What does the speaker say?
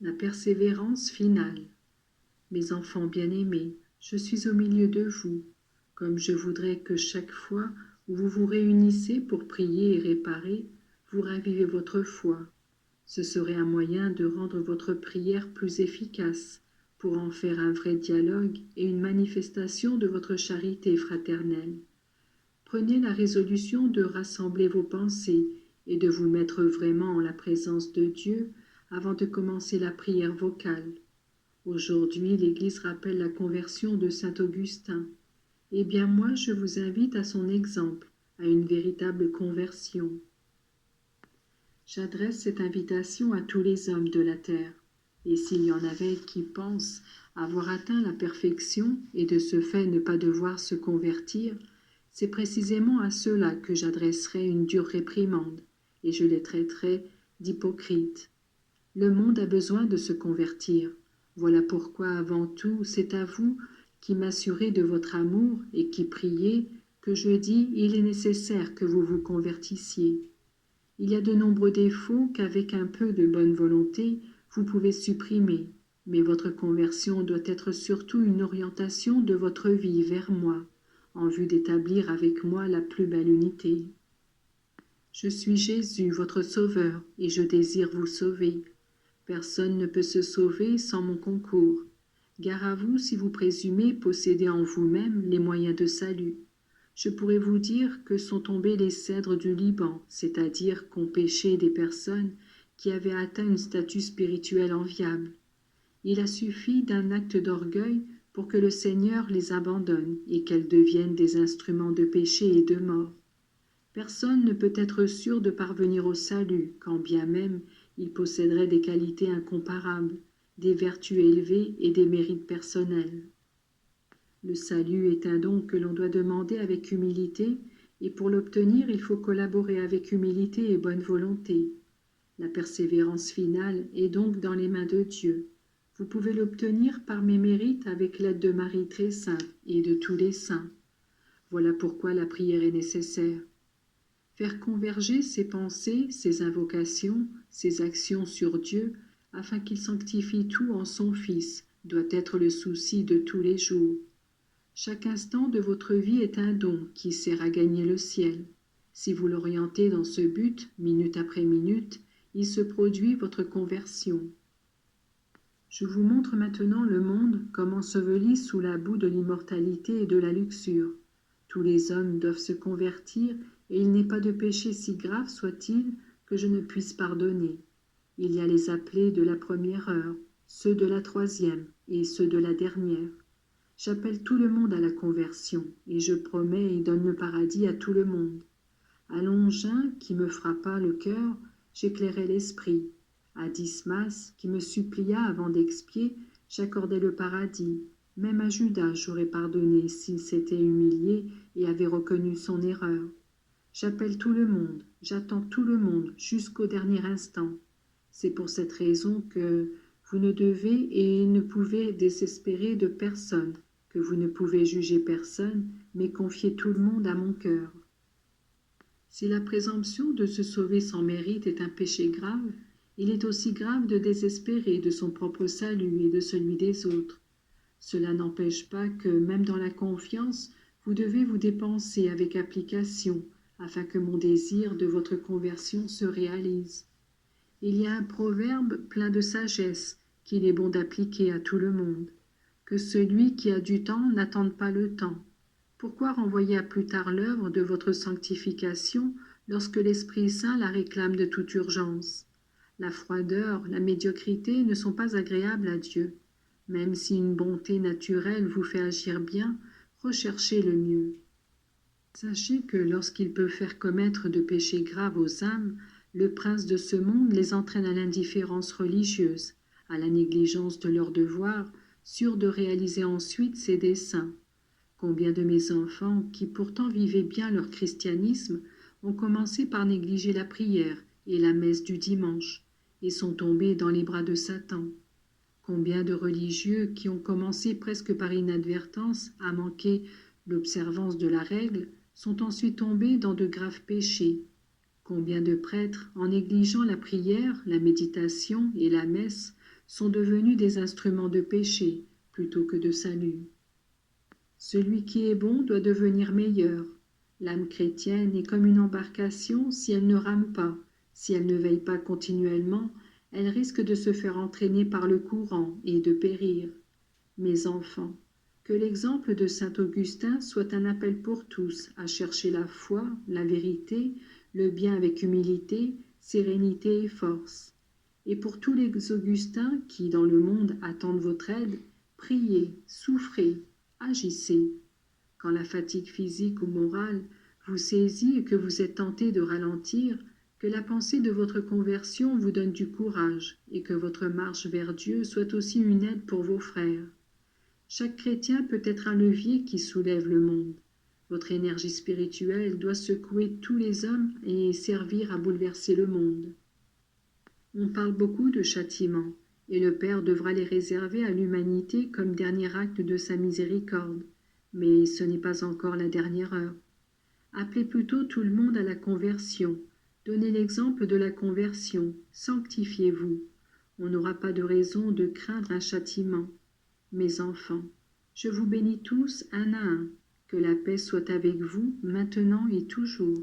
La persévérance finale. Mes enfants bien-aimés, je suis au milieu de vous, comme je voudrais que chaque fois où vous vous réunissez pour prier et réparer, vous ravivez votre foi. Ce serait un moyen de rendre votre prière plus efficace, pour en faire un vrai dialogue et une manifestation de votre charité fraternelle. Prenez la résolution de rassembler vos pensées et de vous mettre vraiment en la présence de Dieu avant de commencer la prière vocale. Aujourd'hui, l'Église rappelle la conversion de saint Augustin. Eh bien moi, je vous invite à son exemple, à une véritable conversion. J'adresse cette invitation à tous les hommes de la terre, et s'il y en avait qui pensent avoir atteint la perfection et de ce fait ne pas devoir se convertir, c'est précisément à ceux-là que j'adresserai une dure réprimande, et je les traiterai d'hypocrites. Le monde a besoin de se convertir. Voilà pourquoi, avant tout, c'est à vous qui m'assurez de votre amour et qui priez que je dis il est nécessaire que vous vous convertissiez. Il y a de nombreux défauts qu'avec un peu de bonne volonté, vous pouvez supprimer, mais votre conversion doit être surtout une orientation de votre vie vers moi, en vue d'établir avec moi la plus belle unité. Je suis Jésus, votre Sauveur, et je désire vous sauver. Personne ne peut se sauver sans mon concours. Gare à vous si vous présumez posséder en vous-même les moyens de salut. Je pourrais vous dire que sont tombés les cèdres du Liban, c'est-à-dire qu'ont péché des personnes qui avaient atteint une statue spirituelle enviable. Il a suffi d'un acte d'orgueil pour que le Seigneur les abandonne et qu'elles deviennent des instruments de péché et de mort. Personne ne peut être sûr de parvenir au salut, quand bien même il posséderait des qualités incomparables, des vertus élevées et des mérites personnels. Le salut est un don que l'on doit demander avec humilité, et pour l'obtenir, il faut collaborer avec humilité et bonne volonté. La persévérance finale est donc dans les mains de Dieu. Vous pouvez l'obtenir par mes mérites avec l'aide de Marie très sainte et de tous les saints. Voilà pourquoi la prière est nécessaire. Faire converger ses pensées, ses invocations, ses actions sur Dieu, afin qu'il sanctifie tout en son Fils, doit être le souci de tous les jours. Chaque instant de votre vie est un don qui sert à gagner le ciel. Si vous l'orientez dans ce but, minute après minute, il se produit votre conversion. Je vous montre maintenant le monde comme enseveli sous la boue de l'immortalité et de la luxure. Tous les hommes doivent se convertir, et il n'est pas de péché si grave soit-il que je ne puisse pardonner. Il y a les appelés de la première heure, ceux de la troisième et ceux de la dernière. J'appelle tout le monde à la conversion, et je promets et donne le paradis à tout le monde. À Longin, qui me frappa le cœur, j'éclairai l'esprit. À Dismas, qui me supplia avant d'expier, j'accordai le paradis. Même à Judas j'aurais pardonné s'il s'était humilié et avait reconnu son erreur. J'appelle tout le monde, j'attends tout le monde jusqu'au dernier instant. C'est pour cette raison que vous ne devez et ne pouvez désespérer de personne, que vous ne pouvez juger personne, mais confier tout le monde à mon cœur. Si la présomption de se sauver sans mérite est un péché grave, il est aussi grave de désespérer de son propre salut et de celui des autres. Cela n'empêche pas que, même dans la confiance, vous devez vous dépenser avec application, afin que mon désir de votre conversion se réalise. Il y a un proverbe plein de sagesse qu'il est bon d'appliquer à tout le monde, que celui qui a du temps n'attende pas le temps. Pourquoi renvoyer à plus tard l'œuvre de votre sanctification lorsque l'Esprit Saint la réclame de toute urgence? La froideur, la médiocrité ne sont pas agréables à Dieu. Même si une bonté naturelle vous fait agir bien, recherchez le mieux. Sachez que lorsqu'il peut faire commettre de péchés graves aux âmes, le prince de ce monde les entraîne à l'indifférence religieuse, à la négligence de leurs devoirs, sûr de réaliser ensuite ses desseins. Combien de mes enfants, qui pourtant vivaient bien leur christianisme, ont commencé par négliger la prière et la messe du dimanche, et sont tombés dans les bras de Satan. Combien de religieux qui ont commencé presque par inadvertance à manquer l'observance de la règle sont ensuite tombés dans de graves péchés. Combien de prêtres, en négligeant la prière, la méditation et la messe, sont devenus des instruments de péché plutôt que de salut. Celui qui est bon doit devenir meilleur. L'âme chrétienne est comme une embarcation, si elle ne rame pas, si elle ne veille pas continuellement, elle risque de se faire entraîner par le courant et de périr. Mes enfants, que l'exemple de saint Augustin soit un appel pour tous à chercher la foi, la vérité, le bien avec humilité, sérénité et force. Et pour tous les Augustins qui, dans le monde, attendent votre aide, priez, souffrez, agissez. Quand la fatigue physique ou morale vous saisit et que vous êtes tenté de ralentir, que la pensée de votre conversion vous donne du courage et que votre marche vers Dieu soit aussi une aide pour vos frères. Chaque chrétien peut être un levier qui soulève le monde. Votre énergie spirituelle doit secouer tous les hommes et servir à bouleverser le monde. On parle beaucoup de châtiments, et le Père devra les réserver à l'humanité comme dernier acte de sa miséricorde. Mais ce n'est pas encore la dernière heure. Appelez plutôt tout le monde à la conversion. Donnez l'exemple de la conversion. Sanctifiez-vous. On n'aura pas de raison de craindre un châtiment. Mes enfants, je vous bénis tous un à un. Que la paix soit avec vous, maintenant et toujours.